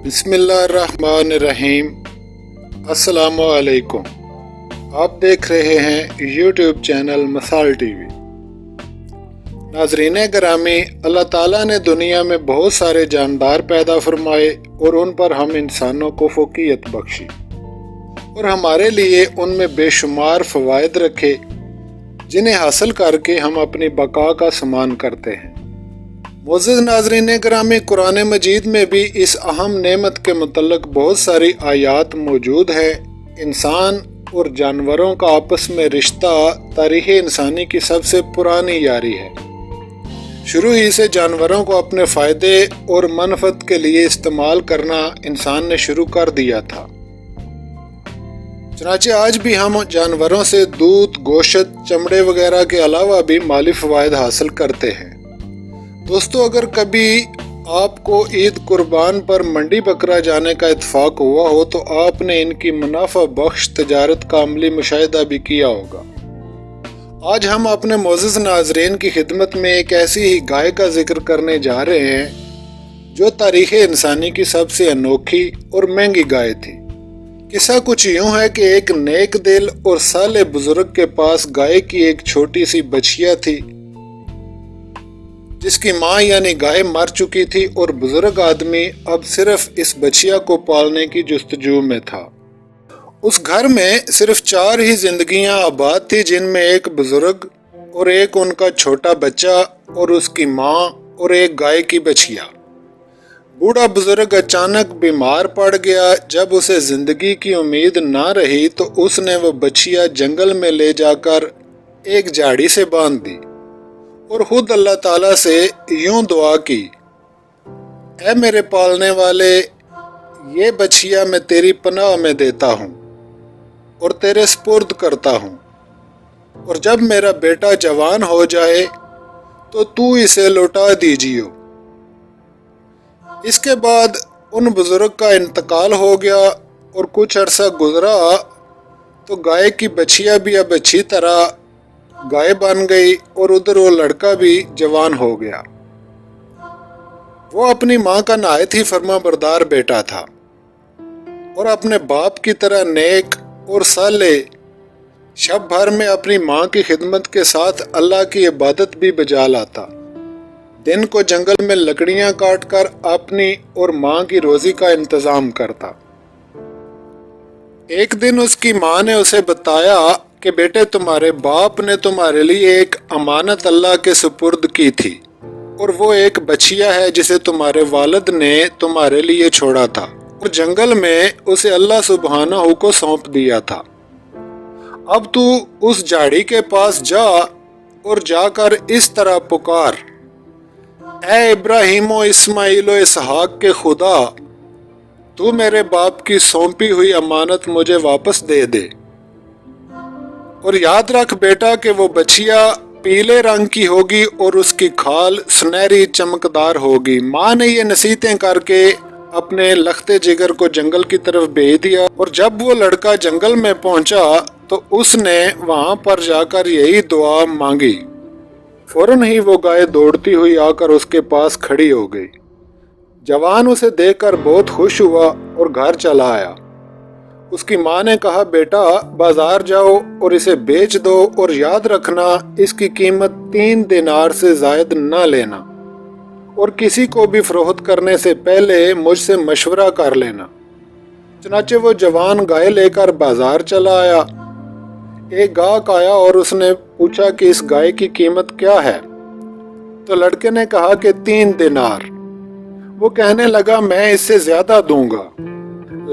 बिस्मिल्लाहिर्रहमानिर्रहीम। अस्सलामुअलैकुम। आप देख रहे हैं यूट्यूब चैनल मसाल टीवी। नाज़रीन गिरामी, अल्लाह ताला ने दुनिया में बहुत सारे जानदार पैदा फरमाए और उन पर हम इंसानों को फ़ोक़ियत बख्शी और हमारे लिए उनमें बेशुमार फ़वाइद रखे जिन्हें हासिल करके हम अपनी बका का समान करते हैं। मोअज़्ज़िज़ नाज़रीन गिरामी, कुरान मजीद में भी इस अहम नेमत के मुतल्लिक़ बहुत सारी आयात मौजूद हैं। इंसान और जानवरों का आपस में रिश्ता तारीख़ इंसानी की सबसे पुरानी यारी है। शुरू ही से जानवरों को अपने फ़ायदे और मनफ़त के लिए इस्तेमाल करना इंसान ने शुरू कर दिया था। चनाचे आज भी हम जानवरों से दूध, गोश्त, चमड़े वगैरह के अलावा भी माली फ़वाइद हासिल करते हैं। दोस्तों, अगर कभी आपको ईद कुर्बान पर मंडी बकरा जाने का इत्फाक हुआ हो तो आपने इनकी मुनाफा बख्श तजारत का अमली मुशाहिदा भी किया होगा। आज हम अपने मोअज़्ज़िज़ नाज़रीन की खिदमत में एक ऐसी ही गाय का जिक्र करने जा रहे हैं जो तारीख़ इंसानी की सबसे अनोखी और महंगी गाय थी। किस्सा कुछ यूँ है कि एक नेक दिल और साले बुजुर्ग के पास गाय की एक छोटी सी बछिया थी जिसकी माँ यानी गाय मर चुकी थी और बुजुर्ग आदमी अब सिर्फ इस बछिया को पालने की जुस्तजू में था। उस घर में सिर्फ 4 ही जिंदगियां आबाद थी, जिनमें एक बुजुर्ग और एक उनका छोटा बच्चा और उसकी माँ और एक गाय की बछिया। बूढ़ा बुजुर्ग अचानक बीमार पड़ गया। जब उसे जिंदगी की उम्मीद ना रही तो उसने वो बछिया जंगल में ले जाकर एक झाड़ी से बांध दी और खुद अल्लाह ताला से यूं दुआ की, ऐ मेरे पालने वाले, ये बछिया मैं तेरी पनाह में देता हूँ और तेरे स्पुर्द करता हूँ, और जब मेरा बेटा जवान हो जाए तो तू इसे लौटा दीजियो। इसके बाद उन बुजुर्ग का इंतकाल हो गया और कुछ अरसा गुजरा तो गाय की बछिया भी अब अच्छी तरह गाय बन गई और उधर वो लड़का भी जवान हो गया। वो अपनी माँ का नहायत ही फर्माबरदार बेटा था और अपने बाप की तरह नेक और साले शब भर में अपनी माँ की खिदमत के साथ अल्लाह की इबादत भी बजा लाता। दिन को जंगल में लकड़ियाँ काट कर अपनी और माँ की रोजी का इंतजाम करता। एक दिन उसकी माँ ने उसे बताया कि बेटे, तुम्हारे बाप ने तुम्हारे लिए एक अमानत अल्लाह के सुपुर्द की थी और वो एक बछिया है जिसे तुम्हारे वालिद ने तुम्हारे लिए छोड़ा था और जंगल में उसे अल्लाह सुब्हानहू को सौंप दिया था। अब तू उस झाड़ी के पास जा और जाकर इस तरह पुकार, ऐ इब्राहीमो इस्माइलो इसहाक के खुदा, तू मेरे बाप की सौंपी हुई अमानत मुझे वापस दे दे। और याद रख बेटा कि वो बछिया पीले रंग की होगी और उसकी खाल सुनहरी चमकदार होगी। माँ ने ये नसीहतें करके अपने लखते जिगर को जंगल की तरफ भेज दिया और जब वो लड़का जंगल में पहुंचा तो उसने वहां पर जाकर यही दुआ मांगी। फौरन ही वो गाय दौड़ती हुई आकर उसके पास खड़ी हो गई। जवान उसे देखकर बहुत खुश हुआ और घर चला आया। उसकी माँ ने कहा, बेटा बाजार जाओ और इसे बेच दो और याद रखना इसकी कीमत 3 दिनार से जायद न लेना और किसी को भी फरोख्त करने से पहले मुझसे मशवरा कर लेना। चनाचे वो जवान गाय लेकर बाजार चला आया। एक गाहक आया और उसने पूछा कि इस गाय की कीमत क्या है। तो लड़के ने कहा कि 3 दिनार। वो कहने लगा मैं इससे ज्यादा दूंगा।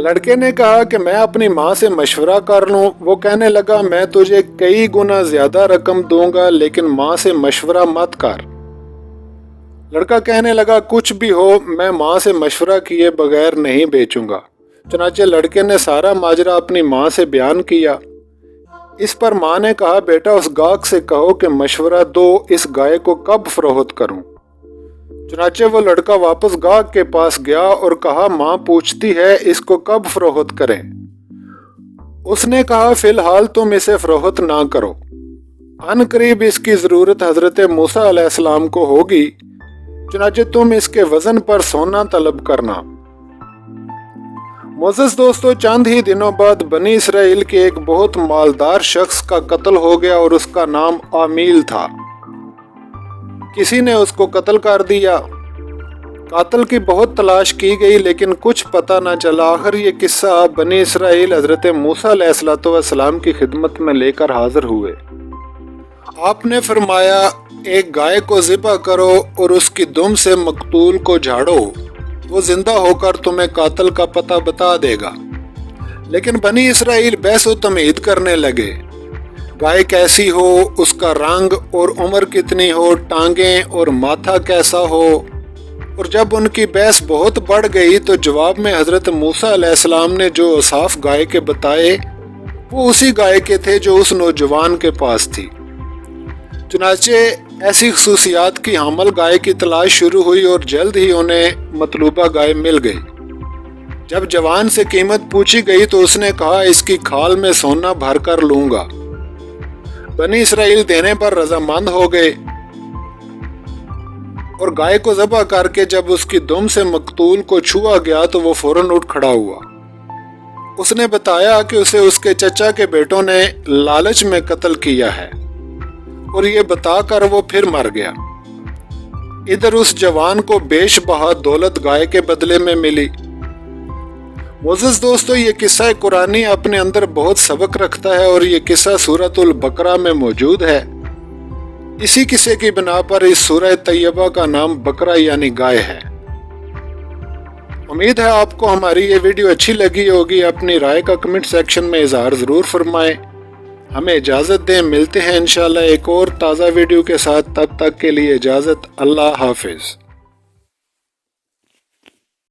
लड़के ने कहा कि मैं अपनी माँ से मशवरा कर लूं। वो कहने लगा मैं तुझे कई गुना ज्यादा रकम दूंगा, लेकिन माँ से मशवरा मत कर। लड़का कहने लगा कुछ भी हो, मैं माँ से मशवरा किए बगैर नहीं बेचूंगा। चनाचे लड़के ने सारा माजरा अपनी माँ से बयान किया। इस पर माँ ने कहा बेटा उस गाहक से कहो कि मशवरा दो, इस गाय को कब फरोख्त करूं। चनाचे वो लड़का वापस गाहक के पास गया और कहा माँ पूछती है इसको कब फरोख्त करें। उसने कहा फिलहाल तुम इसे फरोख्त ना करो, अनकरीब इसकी जरूरत हजरत मूसा अलैहिस्सलाम को होगी, चनाचे तुम इसके वजन पर सोना तलब करना। मोअज़्ज़ज़ दोस्तों, चंद ही दिनों बाद बनी इसराइल के एक बहुत मालदार शख्स का कत्ल हो गया और उसका नाम आमील था। किसी ने उसको कत्ल कर दिया। कातिल की बहुत तलाश की गई लेकिन कुछ पता न चला। आखिर ये किस्सा बनी इसराइल हजरत मूसा अलैहिस्सलाम की खिदमत में लेकर हाजिर हुए। आपने फरमाया एक गाय को ज़िबा करो और उसकी दुम से मकतूल को झाड़ो, वो जिंदा होकर तुम्हें कातिल का पता बता देगा। लेकिन बनी इसराइल बहस व तमीद करने लगे। गाय कैसी हो, उसका रंग और उम्र कितनी हो, टांगें और माथा कैसा हो। और जब उनकी बहस बहुत बढ़ गई तो जवाब में हजरत मूसा अलैहिस्सलाम ने जो औसाफ गाय के बताए वो उसी गाय के थे जो उस नौजवान के पास थी। चुनाचे ऐसी खसूसियात की हामल गाय की तलाश शुरू हुई और जल्द ही उन्हें मतलूबा गाय मिल गई। जब जवान से कीमत पूछी गई तो उसने कहा इसकी खाल में सोना भर कर लूंगा। बनी इसराइल देने पर रजामंद हो गए और गाय को ज़बह करके जब उसकी दुम से मकतूल को छुआ गया तो वो फौरन उठ खड़ा हुआ। उसने बताया कि उसे उसके चचा के बेटों ने लालच में कत्ल किया है और ये बताकर वो फिर मर गया। इधर उस जवान को बेशबहा दौलत गाय के बदले में मिली। मोअज़्ज़ज़ दोस्तों, ये किस्सा कुरानी अपने अंदर बहुत सबक रखता है और ये किस्सा सूरतुल बकरा में मौजूद है। इसी किस्से की बिना पर इस सूरह तैयबा का नाम बकरा यानी गाय है। उम्मीद है आपको हमारी ये वीडियो अच्छी लगी होगी। अपनी राय का कमेंट सेक्शन में इजहार ज़रूर फरमाएं। हमें इजाज़त दें, मिलते हैं इंशाल्लाह एक और ताज़ा वीडियो के साथ। तब तक के लिए इजाज़त, अल्लाह हाफिज़।